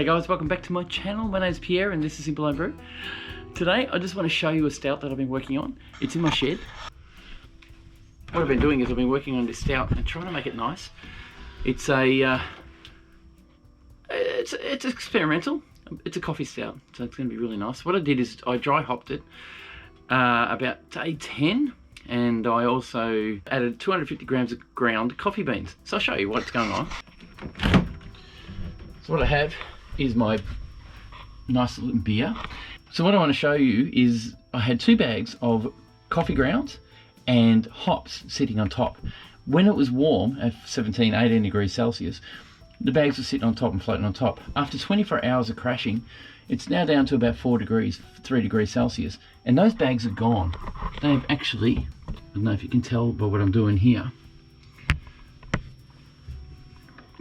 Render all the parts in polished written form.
G'day guys, welcome back to my channel. My name's Pierre and this is Simple Home Brew. Today I just want to show you a stout that I've been working on. It's in my shed. What I've been doing is I've been working on this stout and trying to make it nice. It's it's experimental. It's a coffee stout, so it's going to be really nice. What I did is I dry hopped it about day 10, and I also added 250 grams of ground coffee beans. So I'll show you what's going on. So what I have is my nice little beer. So what I want to show you is I had 2 bags of coffee grounds and hops sitting on top. When it was warm at 17, 18 degrees Celsius, the bags were sitting on top and floating on top. After 24 hours of crashing, it's now down to about 3 degrees Celsius, and those bags are gone. They've actually, I don't know if you can tell by what I'm doing here,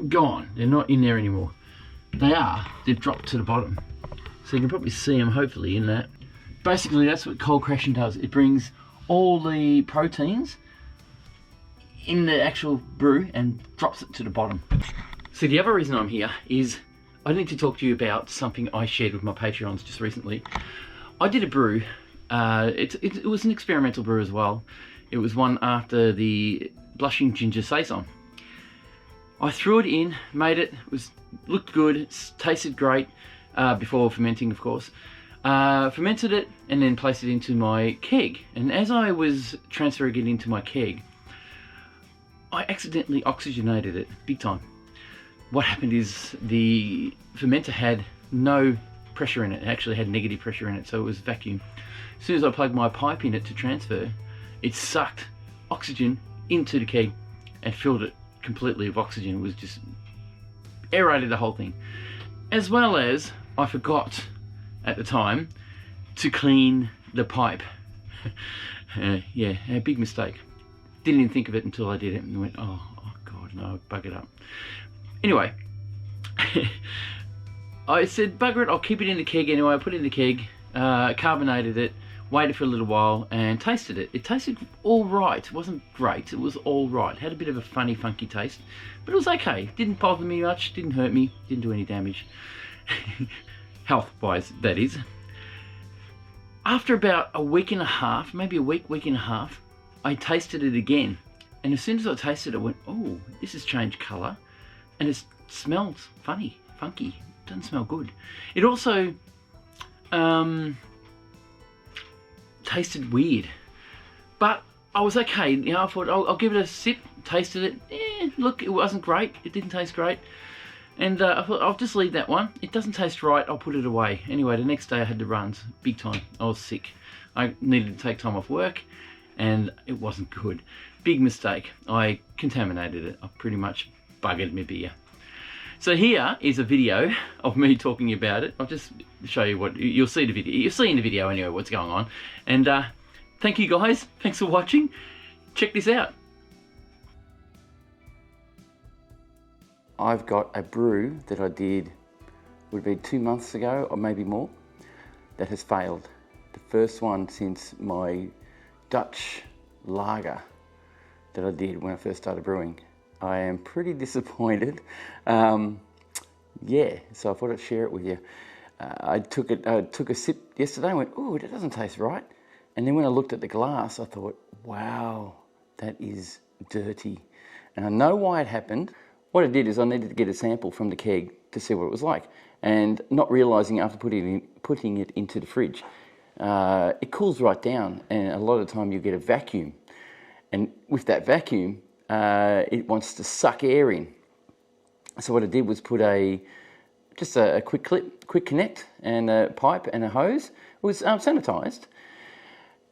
gone. They're not in there anymore. They've dropped to the bottom. So you can probably see them hopefully in that. Basically that's what cold crashing does. It brings all the proteins in the actual brew and drops it to the bottom. So the other reason I'm here is I need to talk to you about something I shared with my Patreons just recently. I did a brew. It was an experimental brew as well. It was one after the Blushing Ginger Saison. I threw it in, made it, looked good, it tasted great, before fermenting of course. Fermented it and then placed it into my keg. And as I was transferring it into my keg, I accidentally oxygenated it big time. What happened is the fermenter had no pressure in it. It actually had negative pressure in it, so it was vacuum. As soon as I plugged my pipe in it to transfer, it sucked oxygen into the keg and filled it completely with oxygen. It was just aerated the whole thing. As well as I forgot at the time to clean the pipe. Yeah, a big mistake. Didn't even think of it until I did it and went, oh God, no, bug it up. Anyway, I said, bugger it, I'll keep it in the keg anyway. I put it in the keg, carbonated it, waited for a little while and tasted it. It tasted all right. It wasn't great, it was all right. It had a bit of a funny, funky taste, but it was okay. Didn't bother me much, didn't hurt me, didn't do any damage. Health-wise, that is. After about a week and a half, maybe a week and a half, I tasted it again. And as soon as I tasted it, I went, oh, this has changed colour. And it smells funny, funky. It doesn't smell good. It also tasted weird, but I was okay. You know, I thought I'll give it a sip. Tasted it. Look, it wasn't great. It didn't taste great. And I thought I'll just leave that one. It doesn't taste right. I'll put it away. Anyway, the next day I had the runs, big time. I was sick. I needed to take time off work, and it wasn't good. Big mistake. I contaminated it. I pretty much buggered my beer. So here is a video of me talking about it. I'll just show you what you'll see the video. You'll see in the video anyway what's going on. And thank you guys. Thanks for watching. Check this out. I've got a brew that I did, would be 2 months ago or maybe more, that has failed. The first one since my Dutch lager that I did when I first started brewing. I am pretty disappointed. Yeah, so I thought I'd share it with you. I took a sip yesterday and went, oh, that doesn't taste right. And then when I looked at the glass, I thought, wow, that is dirty. And I know why it happened. What I did is I needed to get a sample from the keg to see what it was like. And not realising after putting it into the fridge, it cools right down, and a lot of the time you get a vacuum. And with that vacuum, it wants to suck air in. So what I did was put just a quick connect and a pipe and a hose. It was sanitised.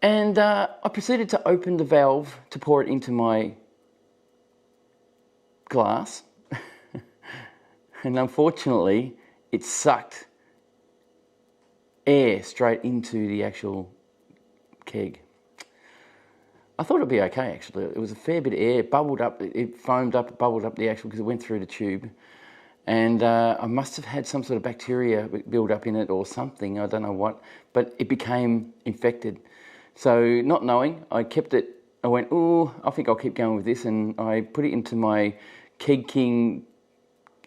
And I proceeded to open the valve to pour it into my glass. And unfortunately, it sucked air straight into the actual keg. I thought it'd be okay actually. It was a fair bit of air, bubbled up, it foamed up, bubbled up the actual, because it went through the tube. And I must have had some sort of bacteria build up in it or something, I don't know what, but it became infected. So not knowing, I kept it, I went, oh, I think I'll keep going with this, and I put it into my Keg King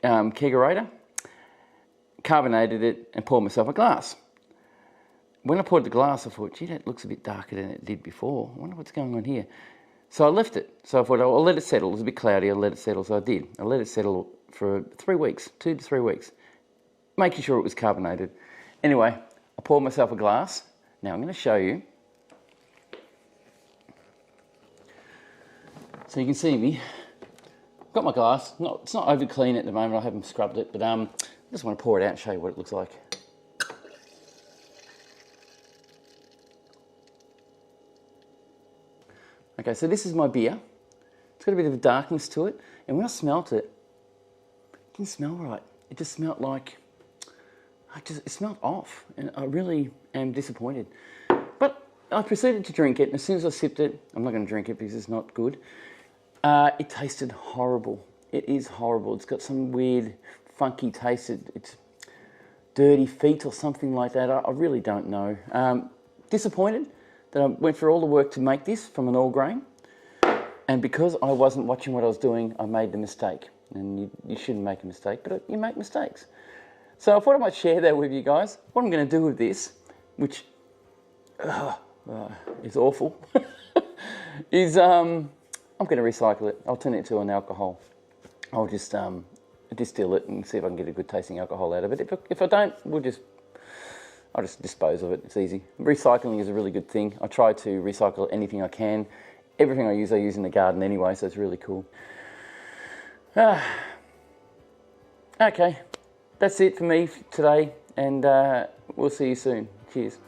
kegerator, carbonated it, and poured myself a glass. When I poured the glass, I thought, gee, that looks a bit darker than it did before. I wonder what's going on here. So I left it. So I thought, I'll let it settle. It was a bit cloudy, I'll let it settle. So I did. I let it settle for 3 weeks, 2 to 3 weeks, making sure it was carbonated. Anyway, I poured myself a glass. Now I'm going to show you. So you can see me. I've got my glass. It's not over clean at the moment. I haven't scrubbed it, but I just want to pour it out and show you what it looks like. Okay, so this is my beer. It's got a bit of a darkness to it, and when I smelt it, it didn't smell right. It just smelt like, it smelled off, and I really am disappointed. But I proceeded to drink it, and as soon as I sipped it, I'm not going to drink it because it's not good. It tasted horrible. It is horrible. It's got some weird, funky taste. It's dirty feet or something like that. I really don't know. Disappointed that I went through all the work to make this from an all grain, and because I wasn't watching what I was doing, I made the mistake. And you shouldn't make a mistake, but you make mistakes. So I thought I might share that with you guys. What I'm going to do with this, which is awful, is I'm going to recycle it. I'll turn it into an alcohol. I'll just distill it and see if I can get a good tasting alcohol out of it. If I don't, I'll just dispose of it. It's easy. Recycling is a really good thing. I try to recycle anything I can. Everything I use in the garden anyway, so it's really cool. Okay, that's it for me today, and we'll see you soon. Cheers.